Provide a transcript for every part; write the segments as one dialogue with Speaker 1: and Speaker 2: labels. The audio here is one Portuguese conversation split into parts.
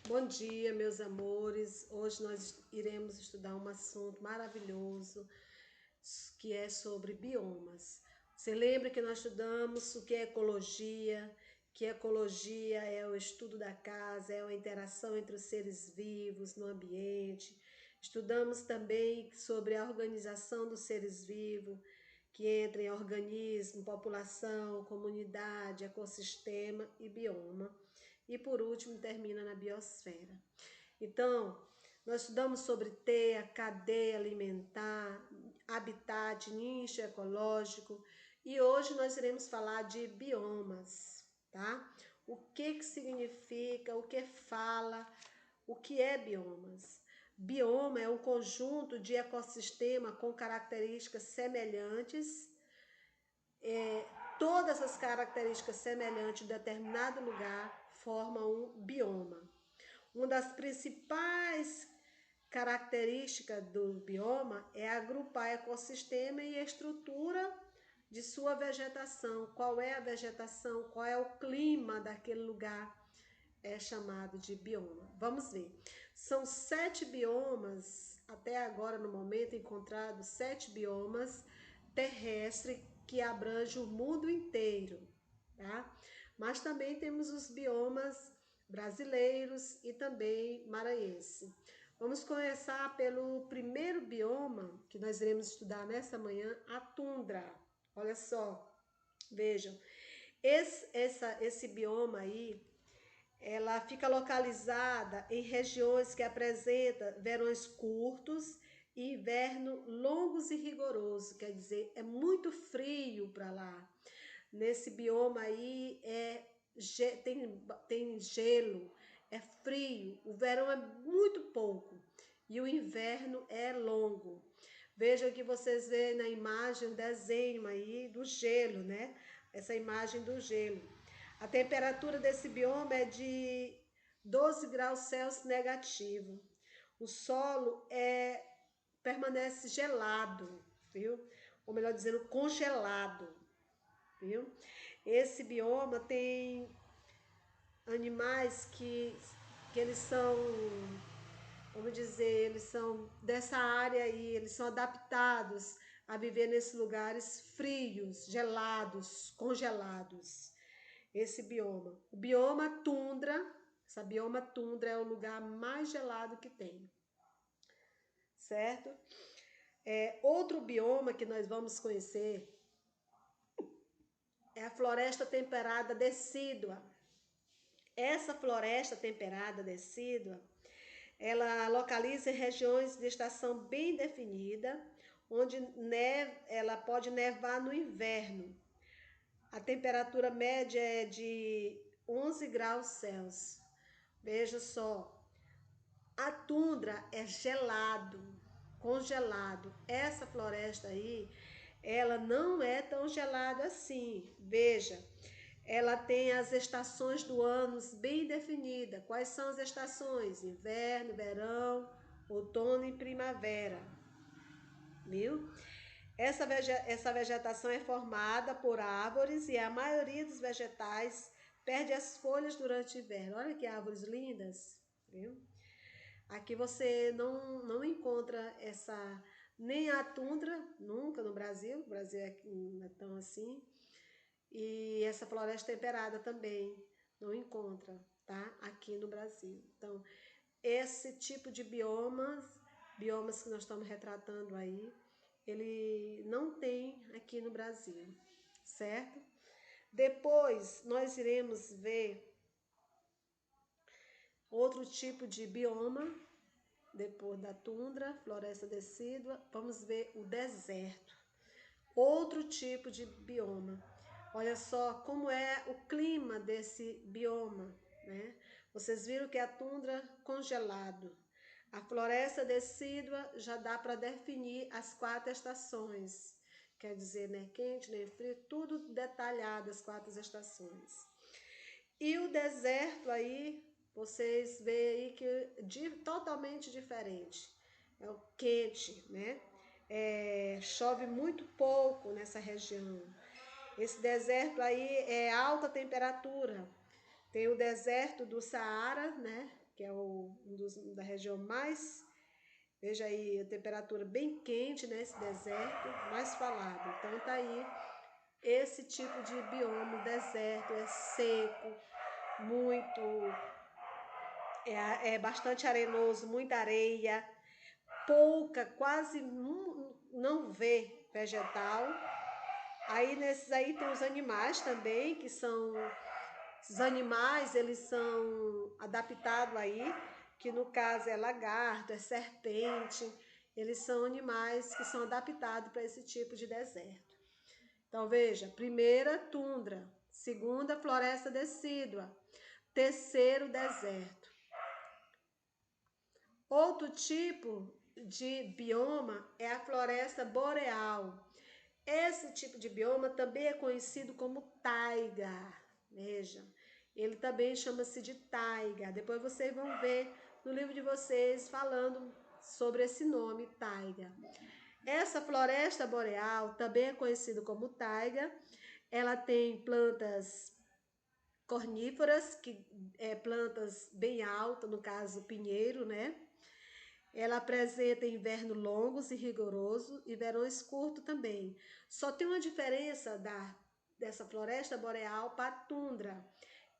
Speaker 1: Bom dia, meus amores. Hoje nós iremos estudar um assunto maravilhoso que é sobre biomas. Você lembra que nós estudamos o que é ecologia? Que ecologia é o estudo da casa, é a interação entre os seres vivos no ambiente. Estudamos também sobre a organização dos seres vivos, que entra em organismo, população, comunidade, ecossistema e bioma. E por último, termina na biosfera. Então, nós estudamos sobre teia, cadeia alimentar, habitat, nicho ecológico e hoje nós iremos falar de biomas, tá? O que significa, o que fala, o que é biomas? Bioma é um conjunto de ecossistema com características semelhantes. Todas as características semelhantes de determinado lugar formam um bioma. Uma das principais características do bioma é agrupar ecossistema e estrutura de sua vegetação. Qual é a vegetação, qual é o clima daquele lugar, é chamado de bioma. Vamos ver. São 7 biomas, até agora no momento encontrados 7 biomas terrestres que abrangem o mundo inteiro, tá? Mas também temos os biomas brasileiros e também maranhense. Vamos começar pelo primeiro bioma que nós iremos estudar nessa manhã, a tundra. Olha só, vejam, esse bioma aí, ela fica localizada em regiões que apresentam verões curtos e inverno longos e rigorosos, quer dizer, é muito frio para lá. Nesse bioma aí tem gelo, é frio, o verão é muito pouco e o inverno é longo. Vejam que vocês veem na imagem, o desenho aí do gelo, né? Essa imagem do gelo. A temperatura desse bioma é de 12 graus Celsius negativo. O solo permanece gelado, viu? Ou melhor dizendo, congelado, viu? Esse bioma tem animais que eles são, vamos dizer, eles são dessa área aí, eles são adaptados a viver nesses lugares frios, gelados, congelados. Esse bioma. O bioma tundra, essa bioma tundra é o lugar mais gelado que tem, certo? Outro bioma que nós vamos conhecer é a floresta temperada decídua. Essa floresta temperada decídua, ela localiza em regiões de estação bem definida, onde ela pode nevar no inverno. A temperatura média é de 11 graus Celsius. Veja só, a tundra é gelado, congelado. Essa floresta aí, ela não é tão gelada assim. Veja, ela tem as estações do ano bem definidas. Quais são as estações? Inverno, verão, outono e primavera. Viu? Essa vegetação é formada por árvores e a maioria dos vegetais perde as folhas durante o inverno. Olha que árvores lindas, viu? Aqui você não encontra nem a tundra, nunca no Brasil. O Brasil não é tão assim. E essa floresta temperada também não encontra, tá? Aqui no Brasil. Então, esse tipo de biomas que nós estamos retratando aí, ele não tem aqui no Brasil, certo? Depois nós iremos ver outro tipo de bioma, depois da tundra, floresta decídua, vamos ver o deserto. Outro tipo de bioma. Olha só como é o clima desse bioma, né? Vocês viram que a tundra congelado. A floresta decídua já dá para definir as 4 estações. Quer dizer, nem quente, nem frio, tudo detalhado, as 4 estações. E o deserto aí, vocês veem aí que totalmente diferente. É o quente, né? Chove muito pouco nessa região. Esse deserto aí é alta temperatura. Tem o deserto do Saara, né? que é da região mais, veja aí, a temperatura bem quente nesse deserto, mais falado. Então tá aí esse tipo de bioma, o deserto é seco, muito, é bastante arenoso, muita areia, pouca, quase não vê vegetal. Aí nesses aí tem os animais também, que são, os animais eles são adaptados aí, que no caso é lagarto, é serpente, eles são animais que são adaptados para esse tipo de deserto. Então veja, primeira tundra, segunda floresta decídua, terceiro deserto. Outro tipo de bioma é a floresta boreal. Esse tipo de bioma também é conhecido como taiga. Veja, ele também chama-se de taiga. Depois vocês vão ver no livro de vocês falando sobre esse nome, taiga. Essa floresta boreal também é conhecida como taiga. Ela tem plantas corníferas, plantas bem altas, no caso pinheiro, né? Ela apresenta inverno longos e rigoroso e verões curtos também. Só tem uma diferença dessa floresta boreal para a tundra.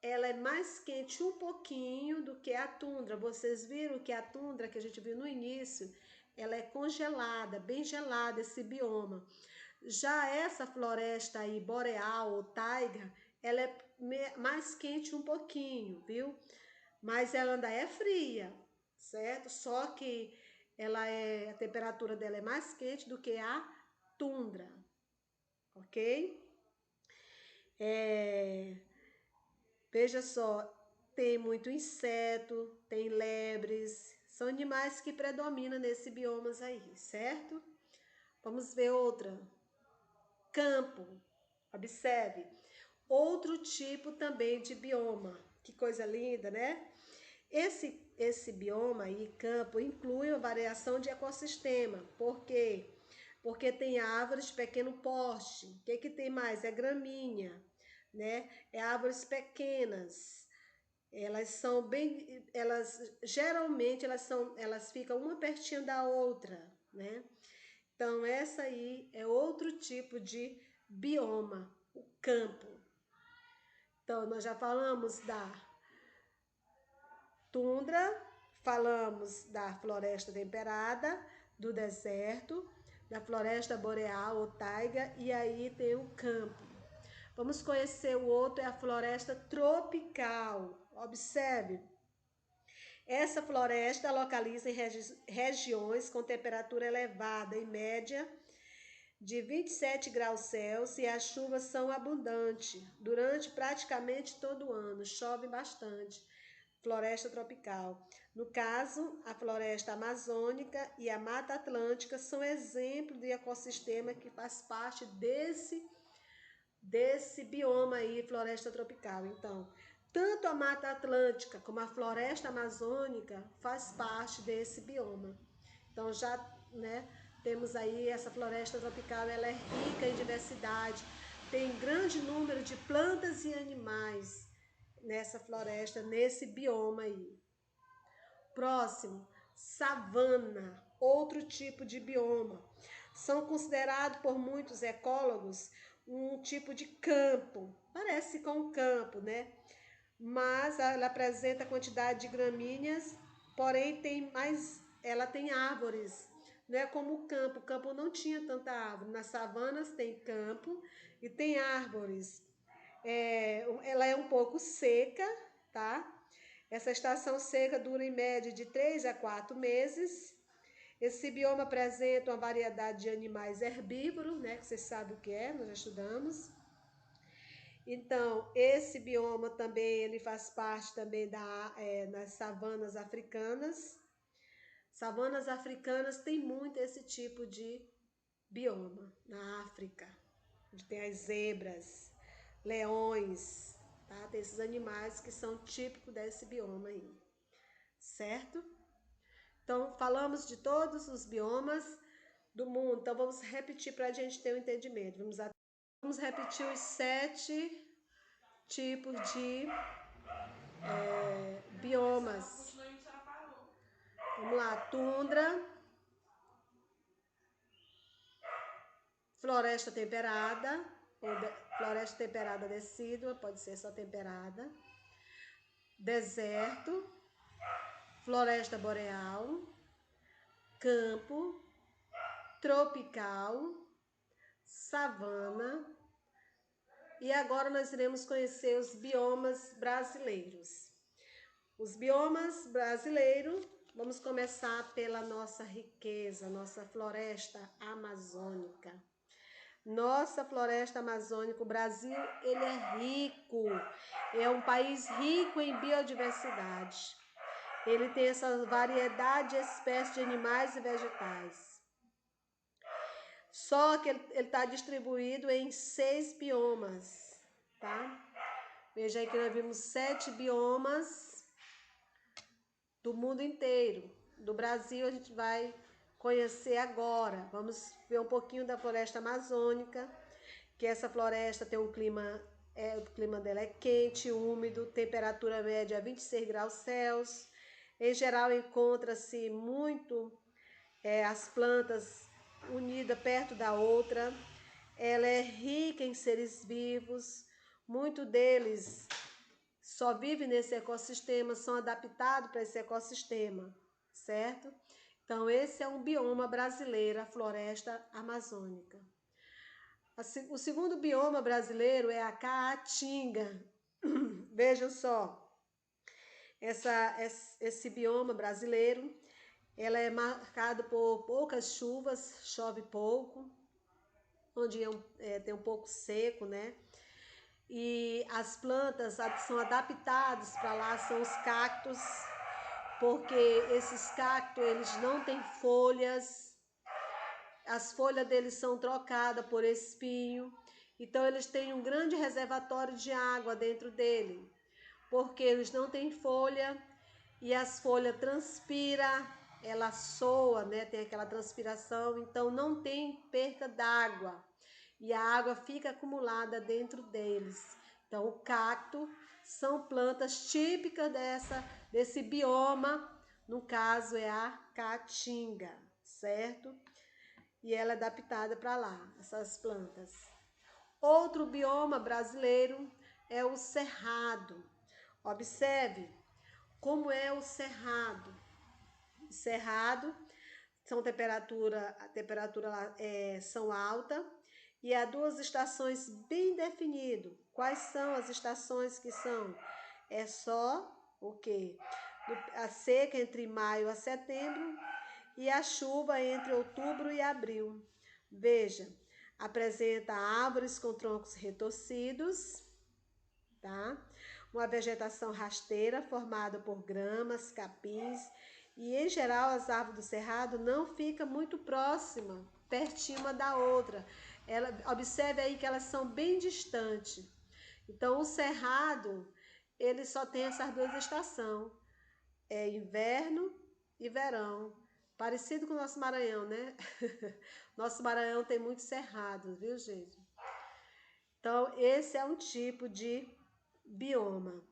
Speaker 1: Ela é mais quente um pouquinho do que a tundra. Vocês viram que a tundra que a gente viu no início, ela é congelada, bem gelada esse bioma. Já essa floresta aí boreal ou taiga, ela é mais quente um pouquinho, viu? Mas ela ainda é fria, certo? Só que a temperatura dela é mais quente do que a tundra, ok? Veja só, tem muito inseto, tem lebres, são animais que predominam nesse biomas aí, certo? Vamos ver outra. Campo, observe. Outro tipo também de bioma, que coisa linda, né? Esse bioma aí, campo, inclui uma variação de ecossistema. Por quê? Porque tem árvores de pequeno porte. O que tem mais? É gramínea, né? É árvores pequenas. Geralmente elas ficam uma pertinho da outra, né? Então essa aí é outro tipo de bioma, o campo. Então nós já falamos da tundra, falamos da floresta temperada, do deserto, da floresta boreal ou taiga, e aí tem o campo. Vamos conhecer o outro, é a floresta tropical. Observe, essa floresta localiza em regiões com temperatura elevada, em média de 27 graus Celsius, e as chuvas são abundantes durante praticamente todo o ano, chove bastante. Floresta tropical. No caso, a floresta amazônica e a Mata Atlântica são exemplos de ecossistema que faz parte desse bioma aí, floresta tropical. Então, tanto a Mata Atlântica como a floresta amazônica faz parte desse bioma. Então, já, né, temos aí essa floresta tropical, ela é rica em diversidade, tem grande número de plantas e animais nessa floresta, nesse bioma aí. Próximo, savana, outro tipo de bioma. São considerados por muitos ecólogos um tipo de campo, parece com um campo, né? Mas ela apresenta quantidade de gramíneas, porém ela tem árvores, não é como o campo não tinha tanta árvore. Nas savanas tem campo e tem árvores. Ela é um pouco seca, tá? Essa estação seca dura em média de 3 a 4 meses. Esse bioma apresenta uma variedade de animais herbívoros, né? Que vocês sabem o que é, nós já estudamos. Então, esse bioma também, ele faz parte também nas savanas africanas. Savanas africanas tem muito esse tipo de bioma na África, onde tem as zebras, leões, tá? Tem esses animais que são típicos desse bioma aí, certo? Então, falamos de todos os biomas do mundo. Então, vamos repetir para a gente ter um entendimento. Vamos repetir os 7 tipos de biomas. Vamos lá, tundra, floresta temperada, ou floresta temperada decídua, pode ser só temperada, deserto, floresta boreal, campo, tropical, savana. E agora nós iremos conhecer os biomas brasileiros. Os biomas brasileiros, vamos começar pela nossa riqueza, nossa floresta amazônica. Nossa floresta amazônica, o Brasil, ele é rico, é um país rico em biodiversidade. Ele tem essa variedade de espécies de animais e vegetais. Só que ele está distribuído em 6 biomas, tá? Veja aí que nós vimos 7 biomas do mundo inteiro. Do Brasil a gente vai conhecer agora. Vamos ver um pouquinho da floresta amazônica, que essa floresta tem um clima, o clima dela é quente, úmido, temperatura média 26 graus Celsius. Em geral encontra-se muito as plantas unidas perto da outra. Ela é rica em seres vivos, muitos deles só vivem nesse ecossistema, são adaptados para esse ecossistema, certo? Então, esse é um bioma brasileiro, a floresta amazônica. O segundo bioma brasileiro é a caatinga. Vejam só, esse bioma brasileiro, ela é marcado por poucas chuvas, chove pouco, onde tem um pouco seco, né? E as plantas são adaptadas para lá, são os cactos, porque esses cactos, eles não têm folhas, as folhas deles são trocadas por espinho, então eles têm um grande reservatório de água dentro dele, porque eles não têm folha e as folhas transpiram, ela soa, né? Tem aquela transpiração, então não tem perda d'água e a água fica acumulada dentro deles. Então, o cacto são plantas típicas desse bioma, no caso é a caatinga, certo? E ela é adaptada para lá, essas plantas. Outro bioma brasileiro é o cerrado. Observe como é o cerrado. O cerrado a temperatura lá são alta e há 2 estações bem definidas. Quais são as estações que são? É só o quê? A seca entre maio a setembro e a chuva entre outubro e abril. Veja, apresenta árvores com troncos retorcidos, tá? Uma vegetação rasteira formada por gramas, capins e, em geral, as árvores do cerrado não ficam muito próximas, pertinho uma da outra. Observe aí que elas são bem distantes. Então, o cerrado, ele só tem essas 2 estações, é inverno e verão. Parecido com o nosso Maranhão, né? Nosso Maranhão tem muitos cerrados, viu, gente? Então, esse é um tipo de bioma.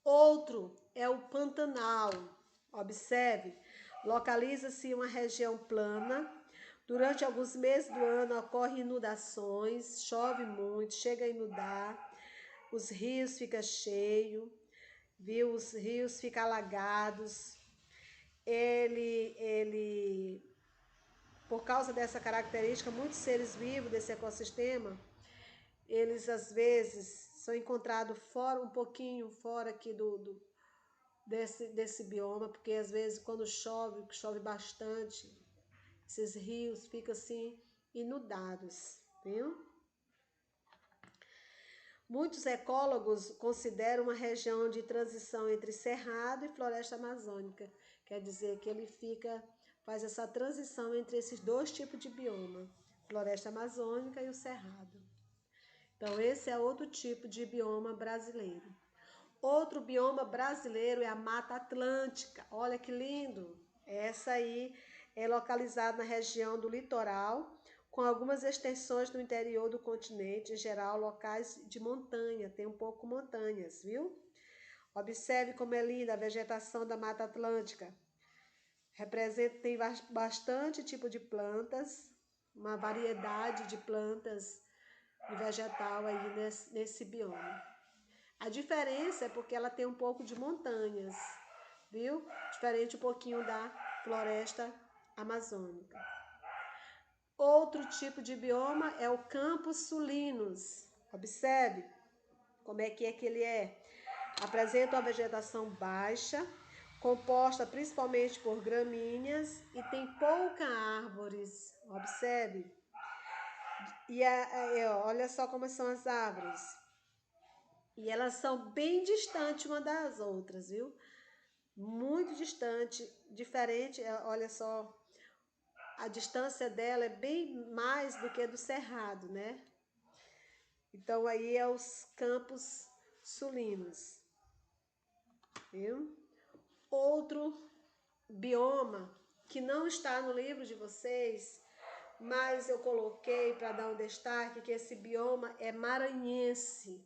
Speaker 1: Outro é o Pantanal. Observe, localiza-se em uma região plana. Durante alguns meses do ano ocorrem inundações, chove muito, chega a inundar, os rios ficam cheios, viu? Os rios ficam alagados. Por causa dessa característica, muitos seres vivos desse ecossistema, eles às vezes são encontrados fora, um pouquinho fora aqui desse bioma, porque às vezes quando chove bastante, esses rios ficam assim inundados, viu? Muitos ecólogos consideram uma região de transição entre cerrado e floresta amazônica. Quer dizer que ele faz essa transição entre esses 2 tipos de bioma, floresta amazônica e o cerrado. Então, esse é outro tipo de bioma brasileiro. Outro bioma brasileiro é a Mata Atlântica. Olha que lindo! Essa aí é localizada na região do litoral, com algumas extensões no interior do continente, em geral locais de montanha, tem um pouco montanhas, viu? Observe como é linda a vegetação da Mata Atlântica. Tem bastante tipo de plantas, uma variedade de plantas e vegetal aí nesse bioma. A diferença é porque ela tem um pouco de montanhas, viu? Diferente um pouquinho da floresta amazônica. Outro tipo de bioma é o Campos Sulinos. Observe como é que ele é. Apresenta uma vegetação baixa, composta principalmente por gramíneas e tem poucas árvores. Observe. E olha só como são as árvores. E elas são bem distantes uma das outras, viu? Muito distante, diferente. Olha só, a distância dela é bem mais do que do cerrado, né? Então aí é os Campos Sulinos, viu? Outro bioma que não está no livro de vocês, mas eu coloquei para dar um destaque que esse bioma é maranhense,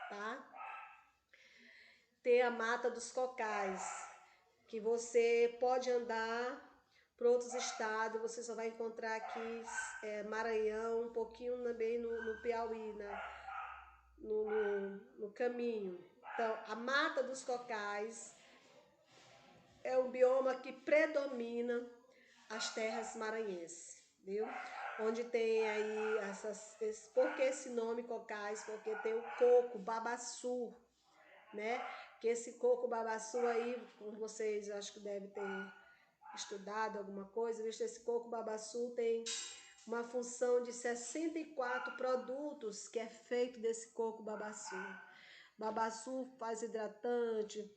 Speaker 1: tá? Tem a Mata dos Cocais, que você pode andar para outros estados, você só vai encontrar aqui Maranhão, um pouquinho também no Piauí, né? no caminho. Então, a Mata dos Cocais é um bioma que predomina as terras maranhenses, viu? Onde tem aí por que esse nome cocais? Porque tem o coco babaçu, né? Que esse coco babaçu aí, como vocês acho que devem ter estudado alguma coisa, visto? Esse coco babaçu tem uma função de 64 produtos que é feito desse coco babaçu. Babaçu faz hidratante,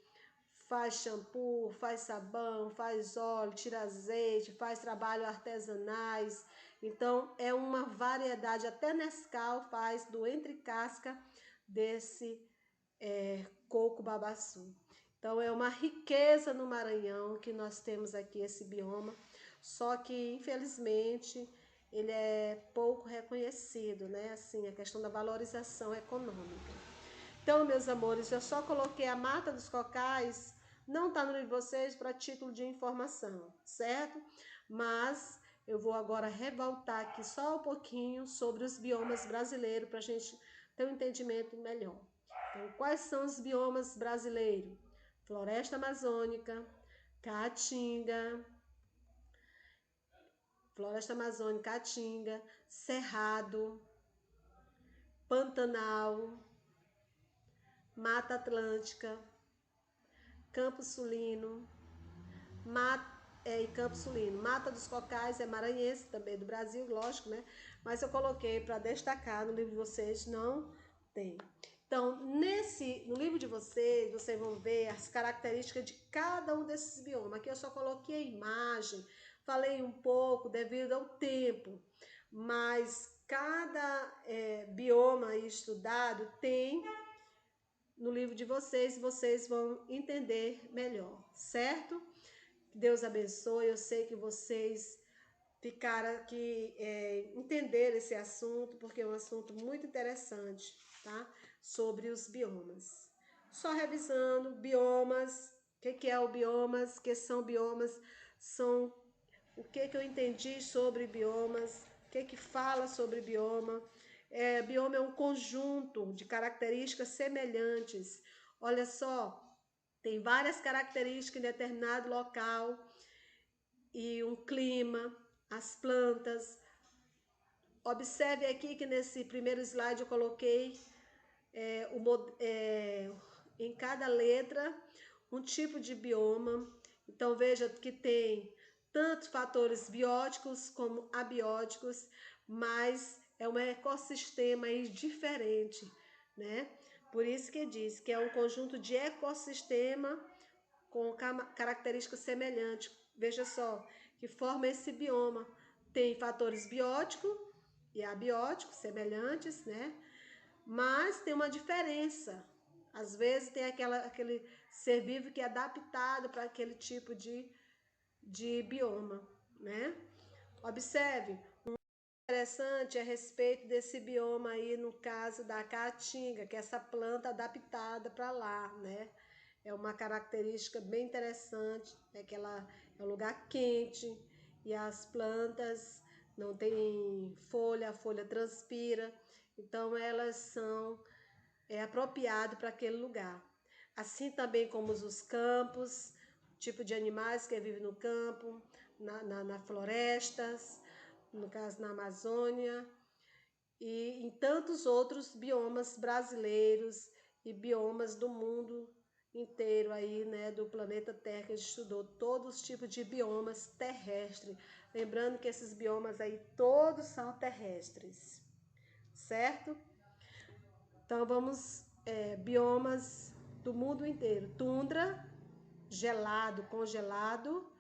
Speaker 1: faz shampoo, faz sabão, faz óleo, tira azeite, faz trabalho artesanais. Então, é uma variedade, até Nescau faz do entre casca desse coco babaçu. Então, é uma riqueza no Maranhão que nós temos aqui esse bioma, só que, infelizmente, ele é pouco reconhecido, né? Assim, a questão da valorização econômica. Então, meus amores, eu só coloquei a Mata dos Cocais, não está no livro de vocês para título de informação, certo? Mas eu vou agora revoltar aqui só um pouquinho sobre os biomas brasileiros para a gente ter um entendimento melhor. Então, quais são os biomas brasileiros? Floresta Amazônica, Caatinga, Floresta Amazônica, Caatinga, Cerrado, Pantanal, Mata Atlântica, Campo Sulino, Campo Sulino. Mata dos Cocais é maranhense, também do Brasil, lógico, né? Mas eu coloquei para destacar, no livro de vocês não tem. Então, no livro de vocês vão ver as características de cada um desses biomas. Aqui eu só coloquei a imagem, falei um pouco devido ao tempo, mas cada bioma estudado tem no livro de vocês vão entender melhor, certo? Deus abençoe, eu sei que vocês ficaram aqui, entenderam esse assunto, porque é um assunto muito interessante, tá? Sobre os biomas. Só revisando, biomas, o que é o biomas, o que são biomas, são o que eu entendi sobre biomas, o que fala sobre bioma. Bioma é um conjunto de características semelhantes. Olha só, tem várias características em determinado local e um clima, as plantas. Observe aqui que nesse primeiro slide eu coloquei em cada letra um tipo de bioma. Então veja que tem tanto fatores bióticos como abióticos, mas é um ecossistema aí diferente, né? Por isso que diz que é um conjunto de ecossistema com características semelhantes. Veja só, que forma esse bioma. Tem fatores bióticos e abióticos semelhantes, né? Mas tem uma diferença. Às vezes tem aquele ser vivo que é adaptado para aquele tipo de bioma, né? Observe, interessante a respeito desse bioma aí, no caso da caatinga, que é essa planta adaptada para lá, né? é uma característica bem interessante, é que ela é um lugar quente e as plantas não têm folha, a folha transpira, então elas são apropriadas para aquele lugar. Assim também como os campos, tipo de animais que vivem no campo, na florestas, no caso na Amazônia, e em tantos outros biomas brasileiros e biomas do mundo inteiro aí, né, do planeta Terra, que a gente estudou todos os tipos de biomas terrestres. Lembrando que esses biomas aí todos são terrestres, certo? Então vamos, biomas do mundo inteiro: tundra, gelado, congelado;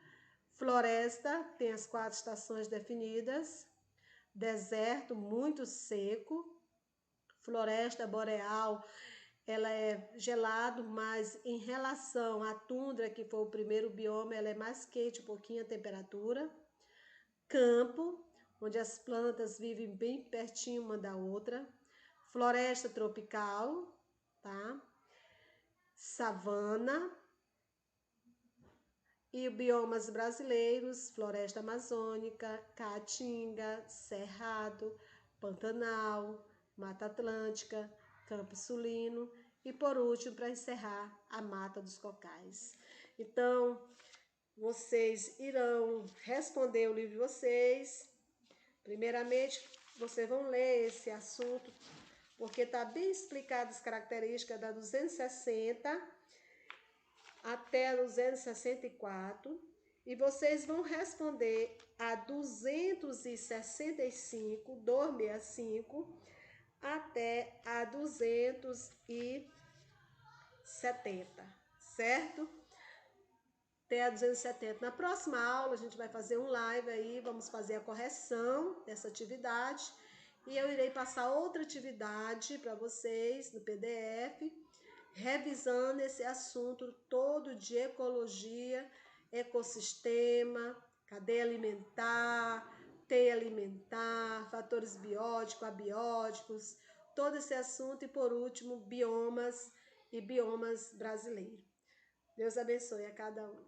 Speaker 1: floresta, tem as 4 estações definidas; deserto, muito seco; floresta boreal, ela é gelado, mas em relação à tundra, que foi o primeiro bioma, ela é mais quente um pouquinho a temperatura; campo, onde as plantas vivem bem pertinho uma da outra; floresta tropical, tá? Savana. E biomas brasileiros: floresta amazônica, caatinga, cerrado, Pantanal, Mata Atlântica, Campo Sulino e, por último, para encerrar, a Mata dos Cocais. Então, vocês irão responder o livro de vocês. Primeiramente, vocês vão ler esse assunto, porque está bem explicado as características da 260 até a 264, e vocês vão responder a 265 até a 270, certo? Até a 270. Na próxima aula, a gente vai fazer um live aí, vamos fazer a correção dessa atividade, e eu irei passar outra atividade para vocês no PDF, revisando esse assunto todo de ecologia, ecossistema, cadeia alimentar, teia alimentar, fatores bióticos, abióticos, todo esse assunto, e por último, biomas e biomas brasileiros. Deus abençoe a cada um.